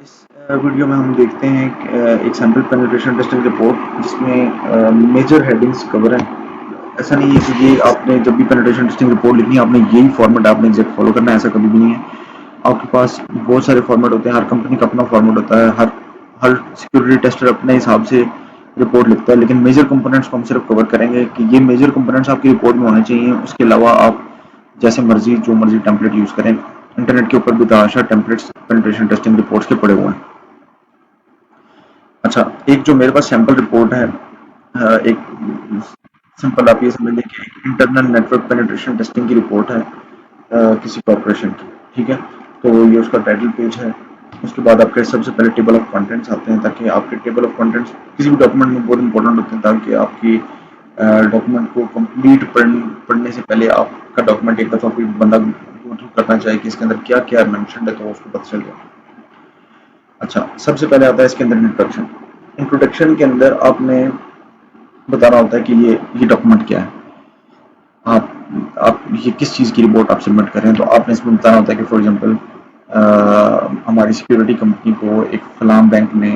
इस वीडियो में हम देखते हैं कि, एक सैंपल पेनिट्रेशन टेस्टिंग रिपोर्ट जिसमें मेजर हेडिंग्स कवर हैं। ऐसा नहीं है कि ये आपने जब भी पेनिट्रेशन टेस्टिंग रिपोर्ट लिखनी है आपने यही फॉर्मेट आपने एग्जैक्ट फॉलो करना है, ऐसा कभी भी नहीं है। आपके पास बहुत सारे फॉर्मेट होते हैं, हर कंपनी का अपना फॉर्मेट होता है, हर हर सिक्योरिटी टेस्टर अपने हिसाब से रिपोर्ट लिखता है। लेकिन मेजर कंपोनेंट्स को हम सिर्फ कवर करेंगे कि ये मेजर कंपोनेंट्स आपकी रिपोर्ट में होने चाहिए। उसके अलावा आप जैसे मर्जी जो मर्जी टेम्पलेट यूज करें। इंटरनेट के ऊपर भी तमाशा टेम्पलेट्स पेनिट्रेशन टेस्टिंग रिपोर्ट्स के पड़े हुए हैं। अच्छा, एक जो मेरे पास सैंपल रिपोर्ट है, एक सिंपल आप ये समझ लें कि एक इंटरनल नेटवर्क पेनिट्रेशन टेस्टिंग की रिपोर्ट है किसी कॉर्पोरेशन की। ठीक है, तो ये उसका टाइटल पेज है। उसके बाद आपके सबसे पहले टेबल ऑफ कंटेंट्स आते हैं, ताकि आपके टेबल ऑफ कंटेंट्स किसी भी डॉक्यूमेंट में बहुत इंपॉर्टेंट होते हैं, ताकि आपकी डॉक्यूमेंट को कंप्लीट पढ़ने से पहले आपका डॉक्यूमेंट एक दफ़ा कोई बंदा गो थ्रू करना चाहे कि इसके अंदर क्या क्या मैंशन है, तो उसको पता चल जाए। अच्छा, सबसे पहले आता है इसके अंदर इंट्रोडक्शन। इंट्रोडक्शन के अंदर आपने बताना होता है कि ये डॉक्यूमेंट क्या है। आप ये किस चीज़ की रिपोर्ट आप सबमिट कर रहे हैं, तो आपने इसमें बताना होता है कि फॉर एग्जांपल हमारी सिक्योरिटी कंपनी को एक फलां बैंक ने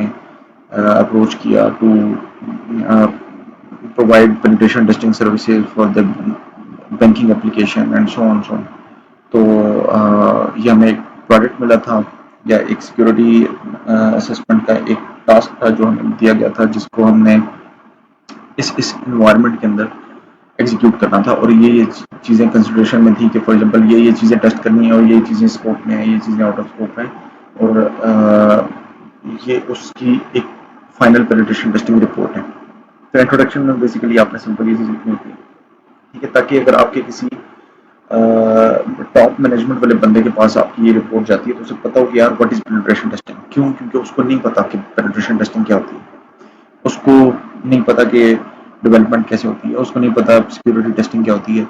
अप्रोच किया to provide penetration testing services for the banking application and so on so on. तो ये हमें एक प्रोजेक्ट मिला था, या एक सिक्योरिटी असेसमेंट का एक टास्क था जो हमें दिया गया था, जिसको हमने इस इन्वायरमेंट के अंदर एग्जीक्यूट करना था। और ये चीज़ें कंसिडरेशन में थी कि फॉर एग्जांपल ये चीज़ें टेस्ट करनी है, और ये चीज़ें स्कोप में है, ये चीज़ें आउट ऑफ स्कोप है। और ये उसकी एक फाइनल पेनिट्रेशन टेस्टिंग रिपोर्ट है। तो इंट्रोडक्शन में बेसिकली आपने सिंपल ये चीज़ लिखनी होती है। ठीक है, ताकि अगर आपके किसी टॉप मैनेजमेंट वाले बंदे के पास आपकी ये रिपोर्ट जाती है तो उसे पता हो कि यार व्हाट इज पेनिट्रेशन टेस्टिंग। क्यों? क्योंकि उसको नहीं पता कि पेनिट्रेशन टेस्टिंग क्या होती है। उसको नहीं पता कि डेवलपमेंट कैसे होती है, उसको नहीं पता सिक्योरिटी टेस्टिंग क्या होती है।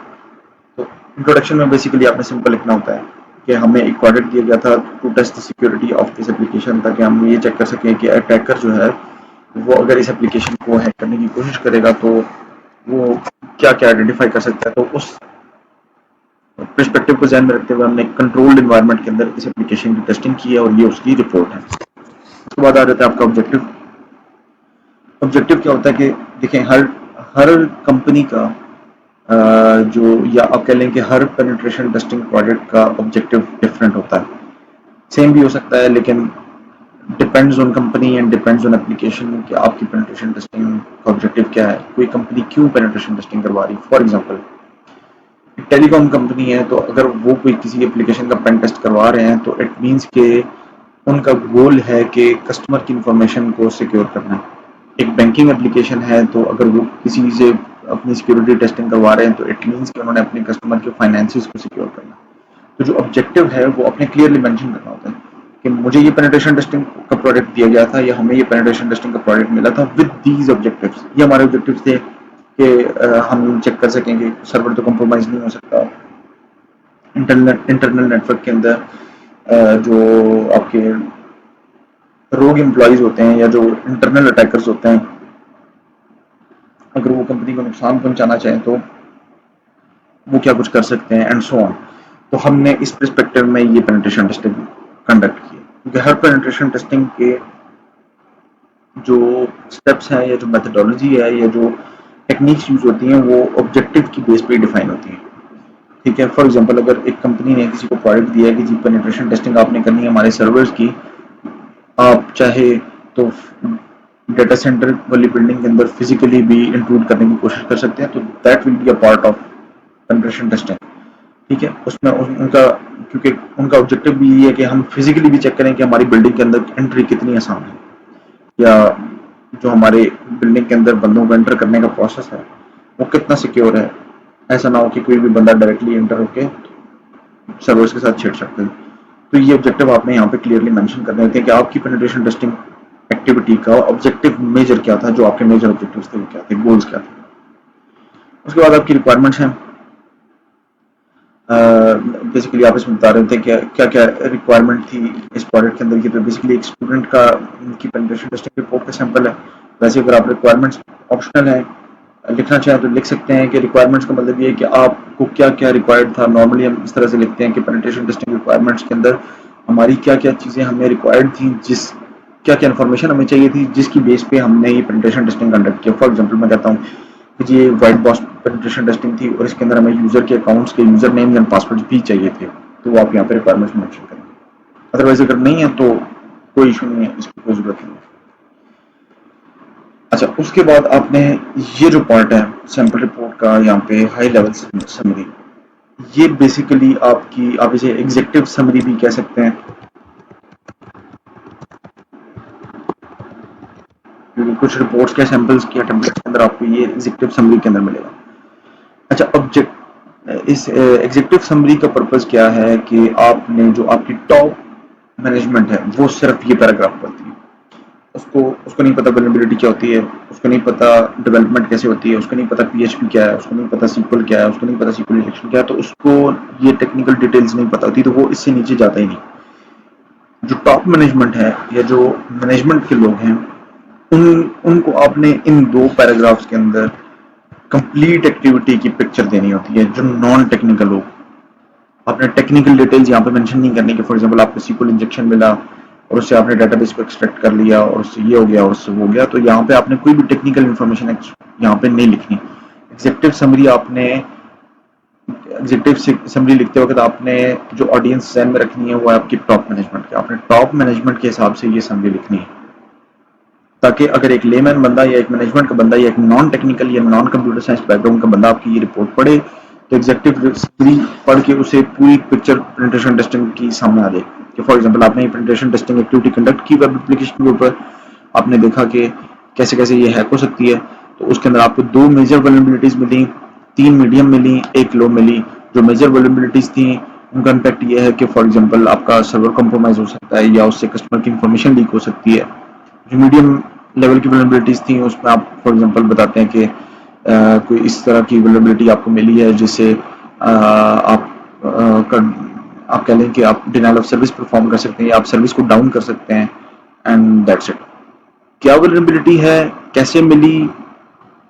तो इंट्रोडक्शन में बेसिकली आपने सिंपल लिखना होता है कि हमें एक प्रोजेक्ट दिया गया था to test the security of this application, ताकि हम ये चेक कर सकें कि अटैकर जो है वो अगर इस एप्लीकेशन को हैक करने की कोशिश करेगा तो वो क्या क्या आइडेंटिफाई कर सकता है। तो उस पर्सपेक्टिव को ध्यान में रखते हुए हमने कंट्रोल्ड एनवायरनमेंट के अंदर इस एप्लीकेशन की टेस्टिंग की है, और ये उसकी रिपोर्ट है। उसके बाद आ जाता है आपका ऑब्जेक्टिव। ऑब्जेक्टिव क्या होता है कि देखें, हर हर कंपनी का जो, या आप कह लें कि हर पेनिट्रेशन टेस्टिंग प्रोजेक्ट का ऑब्जेक्टिव डिफरेंट होता है। सेम भी हो सकता है, लेकिन depends on company and depends on application कि आपकी पेनिट्रेशन टेस्टिंग का ऑब्जेक्टिव क्या है। कोई कंपनी क्यों पेनिट्रेशन टेस्टिंग करवा रही है। फॉर एग्जांपल टेलीकॉम कंपनी है, तो अगर वो कोई किसी एप्लीकेशन का पेन टेस्ट करवा रहे हैं तो इट मीन्स के उनका गोल है कि कस्टमर की इंफॉर्मेशन को सिक्योर करना। एक बैंकिंग एप्लीकेशन है, तो अगर वो किसी से अपनी सिक्योरिटी टेस्टिंग करवा रहे हैं तो इट मीन्स कि उन्होंने अपने कस्टमर के फाइनेंसिस को सिक्योर करना। तो जो ऑब्जेक्टिव है वो अपने क्लियरली मेंशन करना होता है कि मुझे ये पेनिट्रेशन टेस्टिंग का प्रोजेक्ट दिया गया था, या हमें ये पेनिट्रेशन टेस्टिंग का प्रोजेक्ट मिला था विद दीज ऑब्जेक्टिव्स। ये हमारे ऑब्जेक्टिव्स थे कि हम चेक कर सकें कि सर्वर तो कंप्रोमाइज नहीं हो सकता। इंटरनल नेटवर्क के अंदर जो आपके रोग एम्प्लॉयज होते हैं, या जो इंटरनल अटैकर्स होते हैं, अगर वो कंपनी को नुकसान पहुंचाना चाहें तो वो क्या कुछ कर सकते हैं, एंड सो ऑन। तो हमने इस परस्पेक्टिव में ये पेनिट्रेशन टेस्टिंग कंडक्ट की, क्योंकि हर पेनिट्रेशन टेस्टिंग के जो स्टेप्स हैं, या जो मेथडोलॉजी है, या जो टेक्निक्स यूज होती हैं, वो ऑब्जेक्टिव की बेस पे डिफाइन होती हैं। ठीक है, फॉर एग्जांपल अगर एक कंपनी ने किसी को प्रोजेक्ट दिया है कि जी पेनिट्रेशन टेस्टिंग आपने करनी है हमारे सर्वर्स की, आप चाहे तो डेटा सेंटर वाली बिल्डिंग के अंदर फिजिकली भी इंक्लूड करने की कोशिश कर सकते हैं, तो that will be a part of penetration testing. ठीक है, उसमें उनका, क्योंकि उनका ऑब्जेक्टिव भी ये है कि हम फिजिकली भी चेक करें कि हमारी बिल्डिंग के अंदर एंट्री कितनी आसान है, या जो हमारे बिल्डिंग के अंदर बंदों को एंटर करने का प्रोसेस है वो कितना सिक्योर है। ऐसा ना हो कि कोई भी बंदा डायरेक्टली एंटर होके सर्वर्स के साथ छेड़ सकते हैं। तो ये ऑब्जेक्टिव आपने यहाँ पे क्लियरली मेंशन करने होते हैं कि आपकी पेनिट्रेशन टेस्टिंग एक्टिविटी का ऑब्जेक्टिव मेजर क्या था, जो आपके मेजर ऑब्जेक्टिव्स थे वो क्या थे, गोल्स क्या थे। उसके बाद आपकी रिक्वायरमेंट्स हैं। बेसिकली आप इसमें बता रहे थे कि क्या क्या रिक्वायरमेंट थी इस प्रोजेक्ट के अंदर की। तो बेसिकली एक स्टूडेंट का की पेनिट्रेशन टेस्टिंग रिपोर्ट का सैंपल है। वैसे अगर आप रिक्वायरमेंट्स ऑप्शनल है, लिखना चाहें तो लिख सकते हैं कि रिक्वायरमेंट्स का मतलब ये है कि आपको क्या क्या रिक्वायर्ड था। नॉर्मली हम इस तरह से लिखते हैं कि पेनिट्रेशन टेस्टिंग रिक्वायरमेंट्स के अंदर हमारी क्या क्या चीज़ें हमें रिक्वायर्ड थी, जिस क्या क्या इन्फॉर्मेशन हमें चाहिए थी, जिसकी बेस पे हमने ये पेनिट्रेशन टेस्टिंग कंडक्ट किया। फॉर एग्जांपल मैं कहता हूँ कि ये वाइट बॉक्स पेनिट्रेशन टेस्टिंग थी और इसके अंदर हमें यूजर के अकाउंट्स के यूजर नेम एंड पासवर्ड भी चाहिए थे, तो वो आप यहाँ पे रिक्वायरमेंट्स मेंशन करेंगे। अदरवाइज अगर नहीं है तो कोई इशू नहीं है, इसकी कोई जरूरत नहीं है। अच्छा, उसके बाद आपने ये जो पार्ट है सैंपल रिपोर्ट का, यहाँ पे हाई लेवल समरी, ये बेसिकली आपकी, आप इसे एग्जेक्टिव समरी भी कह सकते हैं, क्योंकि कुछ रिपोर्ट्स के सैंपल्स के टेम्पलेट के अंदर आपको ये एग्जेक्टिव समरी के अंदर मिलेगा। अच्छा, ऑब्जेक्ट इस एग्जेक्टिव समरी का पर्पस क्या है कि आपने जो आपकी टॉप मैनेजमेंट है वो सिर्फ ये पैराग्राफ पढ़ती है। उसको उसको नहीं पता वल्नरेबिलिटी क्या होती है, उसको नहीं पता डेवलपमेंट कैसे होती है, उसको नहीं पता पीएचपी क्या है, उसको नहीं पता सीक्वल क्या है, उसको नहीं पता सीक्वल इंजेक्शन क्या है, तो उसको ये टेक्निकल डिटेल्स नहीं पता होती, तो वो इससे नीचे जाता ही नहीं। जो टॉप मैनेजमेंट है या जो मैनेजमेंट के लोग हैं, उन उनको आपने इन 2 पैराग्राफ्स के अंदर कंप्लीट एक्टिविटी की पिक्चर देनी होती है। जो नॉन टेक्निकल लोग, आपने टेक्निकल डिटेल्स यहाँ पे मेंशन नहीं करनी कि फॉर एग्जांपल आपको सीक्वल इंजेक्शन मिला और उससे आपने डेटाबेस को एक्सट्रैक्ट कर लिया और उससे ये हो गया और उससे वो हो गया, तो यहाँ पे आपने कोई भी टेक्निकल इन्फॉर्मेशन यहाँ पे नहीं लिखनी। एग्जेक्टिव समरी आपने एग्जेक्टिव समरी लिखते वक्त आपने जो ऑडियंस ध्यान में रखनी है वो है आपकी टॉप मैनेजमेंट की। आपने टॉप मैनेजमेंट के हिसाब से ये समरी लिखनी है, ताकि अगर एक लेमैन बंदा या एक मैनेजमेंट का बंदा या एक नॉन टेक्निकल या नॉन कंप्यूटर साइंस बैकग्राउंड का बंदा आपकी ये रिपोर्ट पढ़े, तो एग्जेक्टिव समरी पढ़ के उसे पूरी पिक्चर पेनिट्रेशन टेस्टिंग की सामने आ जाए। कि फॉर एग्जांपल आपने पेनिट्रेशन टेस्टिंग एक्टिविटी कंडक्ट की वेब एप्लीकेशन के ऊपर, आपने देखा कि कैसे कैसे ये हैक हो सकती है, तो उसके अंदर आपको 2 मेजर वल्नरेबिलिटीज मिली, 3 मीडियम मिली, 1 लो मिली। जो मेजर वल्नरेबिलिटीज थी उनका इम्पैक्ट ये है कि फॉर एग्जांपल आपका सर्वर कंप्रोमाइज हो सकता है या उससे कस्टमर की इंफॉर्मेशन लीक हो सकती है। जो मीडियम लेवल की वल्नरेबिलिटीज थी उसमें आप फॉर एग्जांपल बताते हैं कि कोई इस तरह की वल्नरेबिलिटी आपको मिली है जिससे आप कह लें कि आप डिनाइल ऑफ सर्विस परफॉर्म कर सकते हैं या आप सर्विस को डाउन कर सकते हैं, एंड दैट्स इट। क्या वल्नरेबिलिटी है, कैसे मिली,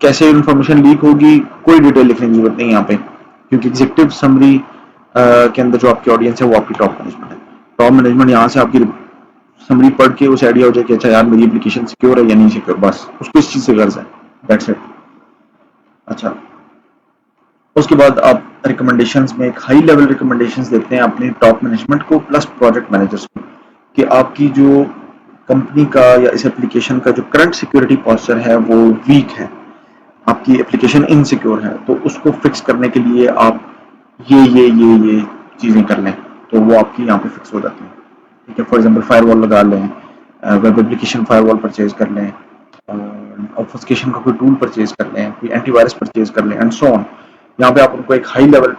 कैसे इन्फॉर्मेशन लीक होगी, कोई डिटेल लिखने की जरूरत नहीं यहाँ पे, क्योंकि एग्जेक्टिव समरी के अंदर जो आपकी ऑडियंस है वो आपकी टॉप मैनेजमेंट है। टॉप मैनेजमेंट यहाँ से आपकी समरी पढ़ के उसे आइडिया हो जाए कि अच्छा यार मेरी एप्लीकेशन सिक्योर है या नहीं सिक्योर, बस उसको इस चीज से गर्ज है, दैट्स इट। अच्छा, उसके बाद आप रिकमेंडेशंस में एक हाई लेवल रिकमेंडेशंस देते हैं अपने टॉप मैनेजमेंट को प्लस प्रोजेक्ट मैनेजर्स को, कि आपकी जो कंपनी का या इस एप्लीकेशन का जो करंट सिक्योरिटी पॉस्चर है वो वीक है, आपकी एप्लीकेशन इनसिक्योर है, तो उसको फिक्स करने के लिए आप ये चीज़ें कर लें, तो वो आपकी यहाँ पे फिक्स हो जाती है। ठीक है, फॉर एग्जांपल फायरवॉल लगा लें, वेब एप्लीकेशन फायरवॉल परचेज कर लें, ऑब्फस्केशन का कोई टूल परचेज कर लें, कोई एंटीवायरस परचेज कर लें, एंड सो ऑन। यहाँ पे आप उनको एक हाई लेवल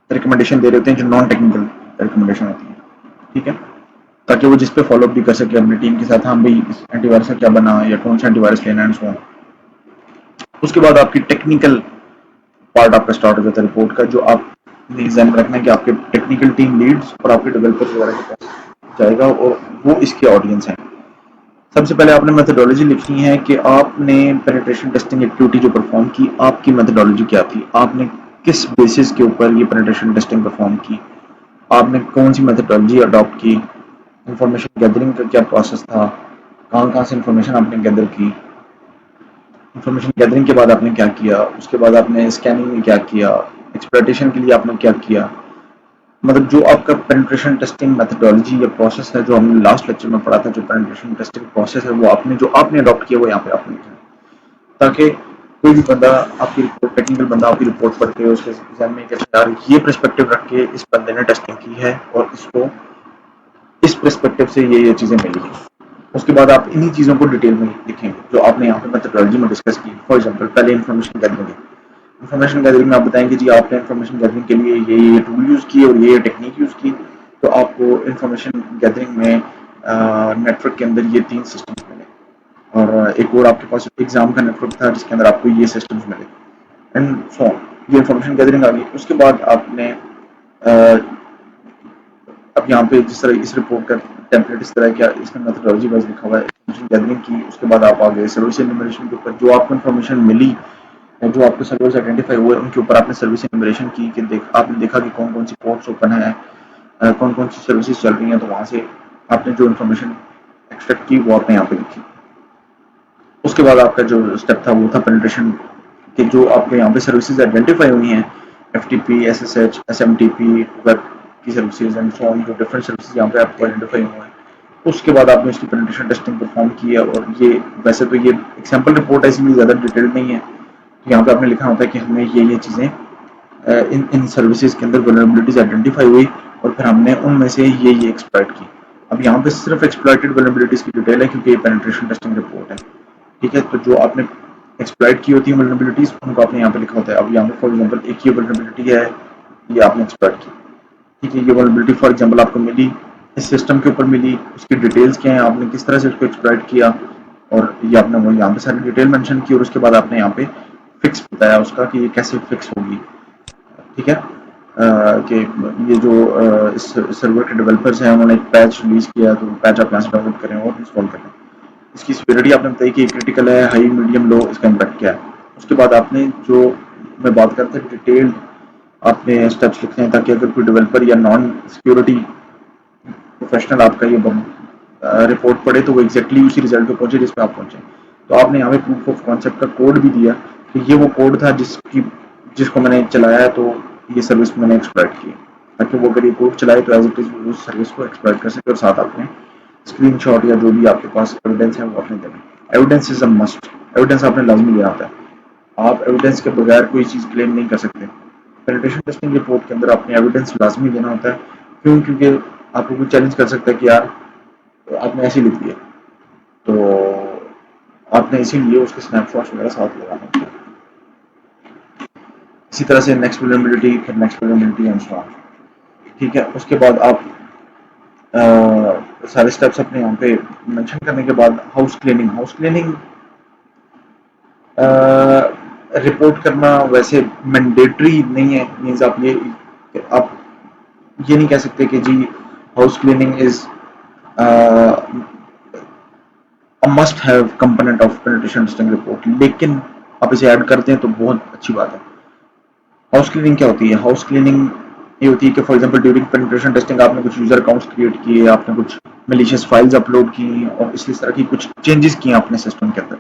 रिकमेंडेशन दे रहे होते हैं जो नॉन टेक्निकल रिकमेंडेशन होती है। ठीक है, ताकि वो जिस पे फॉलो अप भी कर सके अपनी टीम के साथ, हाँ भाई इस एंटीवायरस का क्या बना या कौन सा एंटीवायरस लेना, एंड सो ऑन। उसके बाद आपकी टेक्निकल पार्ट आपका स्टार्ट हो जाता है रिपोर्ट का, जो आप ध्यान में रखना है कि आपके टेक्निकल टीम लीड्स और आपके डेवलपर्स वगैरह के पास जाएगा और वो इसके ऑडियंस हैं। सबसे पहले आपने मेथोडोलॉजी लिखनी है कि आपने पेनिट्रेशन टेस्टिंग एक्टिविटी जो परफॉर्म की, आपकी मेथोडोलॉजी क्या थी, आपने किस बेसिस के ऊपर ये पेनिट्रेशन टेस्टिंग परफॉर्म की, आपने कौन सी मेथोडोलॉजी अडॉप्ट की, इंफॉर्मेशन गैदरिंग का क्या प्रोसेस था, कहाँ कहाँ से इंफॉर्मेशन आपने गैदर की, इंफॉर्मेशन गैदरिंग के बाद आपने क्या किया, उसके बाद आपने स्कैनिंग में क्या किया, एक्सप्लॉइटेशन के लिए आपने क्या किया। मतलब जो आपका पेनिट्रेशन टेस्टिंग मेथोडोलॉजी या प्रोसेस है, जो हमने लास्ट लेक्चर में पढ़ा था, जो पेनिट्रेशन टेस्टिंग प्रोसेस है वो आपने अडॉप्ट किया वो यहाँ पे आपने किया, ताकि कोई भी बंदा आपकी रिपोर्ट, टेक्निकल बंदा आपकी रिपोर्ट पढ़ के उसके एग्जाम में यार ये पर्सपेक्टिव रख के इस बंदे ने टेस्टिंग की है और इसको इस पर्सपेक्टिव से ये चीजें मिली है। उसके बाद आप इन्हीं चीजों को डिटेल में लिखेंगे जो आपने यहाँ पे मेथोडोलॉजी में डिस्कस की। फॉर एग्जांपल पहले इन्फॉर्मेशन गैदरिंग है, इन्फॉर्मेशन गैदरिंग में आप बताएंगे जी आपने इन्फॉर्मेशन गैदरिंग के लिए ये टूल यूज की और ये टेक्निक यूज की, तो आपको इन्फॉर्मेशन गैदरिंग में नेटवर्क के अंदर ये 3 सिस्टम्स मिले, और एक और आपके पास एग्जाम का नेटवर्क था जिसके अंदर आपको ये सिस्टम्स मिले, एंड सो ऑन। ये इन्फॉर्मेशन गैदरिंग आ गई। उसके बाद आपने अब यहाँ पे जिस तरह इस रिपोर्ट का टेम्पलेट इस तरह का इसमें मेथोडोलॉजी वाइज लिखा हुआ है, इन्फॉर्मेशन गैदरिंग की, उसके बाद आप आ गए सर्विस एनुमरेशन के ऊपर, जो आपको इन्फॉर्मेशन मिली या जो आपको सर्वर्स आइडेंटिफाई हुए उनके ऊपर आपने सर्विस एनुमरेशन की कि आपने देखा कि कौन कौन सी पोर्ट्स ओपन है, कौन कौन सी सर्विसेज चल रही हैं, तो वहां से आपने जो इन्फॉर्मेशन एक्सट्रैक्ट की वो आपने यहाँ पे लिखी। उसके बाद आपका जो स्टेप था वो था पेनिट्रेशन कि जो आपके यहाँ पे सर्विसेज आइडेंटिफाई हुई हैं, FTP, SSH, SMTP, वेब की सर्विसेज एंड सो ऑन, जो डिफरेंट सर्विसेज यहाँ पे आपको आइडेंटिफाई हुए हैं, उसके बाद आपने उसकी पेनिट्रेशन टेस्टिंग परफॉर्म की है। और ये वैसे तो ये एक सैम्पल रिपोर्ट है, इसलिए ज़्यादा डिटेल्ड नहीं है। तो यहाँ पे आपने लिखा होता है कि हमें ये चीज़ें इन इन सर्विसेज के अंदर वल्नरेबिलिटीज आइडेंटिफाई हुई और फिर हमने उनमें से ये एक्सप्लॉइट की। अब यहाँ पे सिर्फ एक्सप्लॉइटेड वल्नरेबिलिटीज की डिटेल है क्योंकि ये पेनिट्रेशन टेस्टिंग रिपोर्ट है, ठीक है। तो जो आपने एक्सप्लॉइट की होती है वल्नरेबिलिटीज, उनको आपने यहाँ पे लिखा होता है। अब यहाँ पे फॉर एग्जांपल एक ये वल्नरेबिलिटी है, ये आपने एक्सप्लॉइट की, ठीक है। ये वल्नरेबिलिटी फॉर एग्जांपल आपको मिली, इस सिस्टम के ऊपर मिली, उसकी डिटेल्स क्या है, आपने किस तरह से उसको एक्सप्लॉइट किया, और ये आपने वो यहाँ पे सारी डिटेल मेंशन की। और उसके बाद आपने यहाँ पे फिक्स बताया उसका कि ये कैसे फिक्स होगी, ठीक है। कि ये जो इस सर्वर के डेवलपर्स हैं उन्होंने एक पैच रिलीज किया, तो पैच आप यहाँ से डाउनलोड करें और इंस्टॉल करें। इसकी सिवियरिटी आपने बताई कि क्रिटिकल है, हाई, मीडियम, लो, इसका इम्पैक्ट क्या है। उसके बाद आपने जो मैं बात करता हूँ डिटेल्ड आपने स्टेप्स लिखते हैं ताकि अगर कोई डेवलपर या नॉन सिक्योरिटी प्रोफेशनल आपका ये रिपोर्ट पढ़े तो वो एग्जैक्टली उसी रिजल्ट पे पहुंचे जिस पे आप पहुंचे। तो आपने यहाँ पे प्रूफ ऑफ कॉन्सेप्ट का कोड भी दिया कि ये वो कोड था जिसको मैंने चलाया, तो ये सर्विस मैंने एक्सप्लॉइट की, ताकि वो अगर ये कोड चलाए तो एज इट इज उस सर्विस को एक्सप्लॉइट कर सके। और साथ आपने स्क्रीनशॉट या जो भी आपके पास एविडेंस है वो आपने देना। Evidence is a must, evidence आपने लाजमी देना होता है। आप एविडेंस के बगैर कोई चीज़ क्लेम नहीं कर सकते। पेनिट्रेशन टेस्टिंग रिपोर्ट के अंदर आपने एविडेंस लाजमी देना होता है। क्यों? क्योंकि आपको कोई चैलेंज कर सकता है कि यार आपने ऐसे लिख दिया, तो आपने इसीलिए उसके स्नैपशॉट्स वगैरह साथ लगाने होते हैं। इसी तरह से नेक्स्ट वल्नरेबिलिटी, फिर next vulnerability and so on, ठीक है। उसके बाद आप सारे स्टेप्स अपने यहाँ पे मेंशन करने के बाद हाउस क्लीनिंग रिपोर्ट करना वैसे मैंडेटरी नहीं है। मींस आप ये नहीं कह सकते कि जी house cleaning is a must have component of penetration testing report, लेकिन आप इसे ऐड करते हैं तो बहुत अच्छी बात है। हाउस क्लीनिंग क्या होती है? हाउस क्लीनिंग ये होती है कि for example during penetration testing आपने कुछ यूजर अकाउंट्स क्रिएट किए, आपने कुछ मैलिशियस फाइल्स अपलोड की और इस तरह की कुछ चेंजेस किए आपने सिस्टम के अंदर।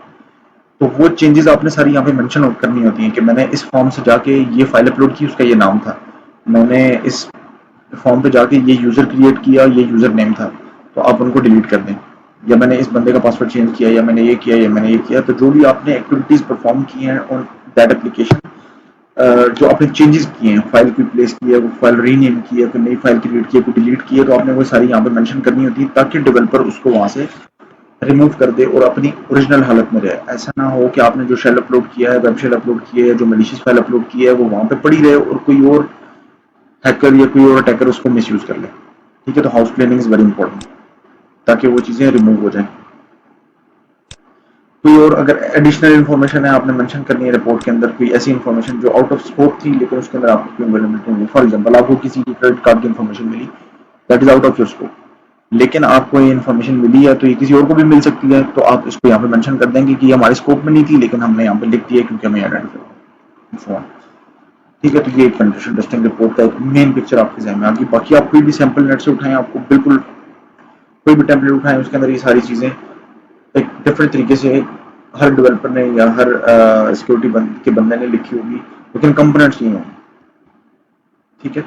तो वो चेंजेस आपने सारी यहाँ पे मेंशन करनी होती हैं कि मैंने इस फॉर्म से जाके ये फाइल अपलोड की, उसका ये नाम था, मैंने इस फॉर्म पे जाके ये यूजर क्रिएट किया, ये यूजर नेम था, तो आप उनको डिलीट कर दें। या मैंने इस बंदे का पासवर्ड चेंज किया, या मैंने ये किया, या मैंने ये किया। तो जो भी आपने एक्टिविटीज परफॉर्म की हैं ऑन दैट एप्लीकेशन, जो आपने चेंजेस किए हैं, फाइल कोई प्लेस की है, वो फाइल रीनेम की है, कोई नई फाइल क्रिएट की है, कोई डिलीट की है, तो आपने वो सारी यहाँ पे मेंशन करनी होती है ताकि डेवलपर उसको वहां से रिमूव कर दे और अपनी ओरिजिनल हालत में रहे। ऐसा ना हो कि आपने जो शेल अपलोड किया है, वेब शेल अपलोड की है, जो मैलिशियस फाइल अपलोड की है, वो वहां पे पड़ी रहे और कोई और हैकर या कोई और अटैकर उसको मिसयूज कर ले, ठीक है। तो house cleaning is very important ताकि वो चीजें रिमूव हो जाए। कोई और अगर एडिशनल इन्फॉर्मेशन है आपने मेंशन करनी है रिपोर्ट के अंदर, कोई ऐसी इन्फॉर्मेशन जो आउट ऑफ स्कोप थी लेकिन उसके अंदर आपको कोई अवेलेबिलिटी नहीं, फॉर एग्जांपल आपको किसी की क्रेडिट कार्ड की इन्फॉर्मेशन मिली, that is out of your scope, लेकिन आपको ये इन्फॉर्मेशन मिली है तो ये किसी और को भी मिल सकती है, तो आप इसको यहाँ पे मेंशन कर देंगे कि ये हमारे स्कोप में नहीं थी लेकिन हमने यहाँ पे लिख दिया क्योंकि हमें आइडेंटिफाई, ठीक है। तो ये पेनिट्रेशन टेस्टिंग रिपोर्ट का एक मेन पिक्चर आपके ज़हन में आ गई। बाकी आप कोई भी सैंपल नेट से उठाएं, आपको बिल्कुल कोई भी टेम्पलेट उठाएं, उसके अंदर ये सारी चीज़ें एक डिफरेंट तरीके से हर डेवलपर ने या हर सिक्योरिटी के बंदे ने लिखी होगी, लेकिन कंपोनेंट्स नहीं होंगे, ठीक है।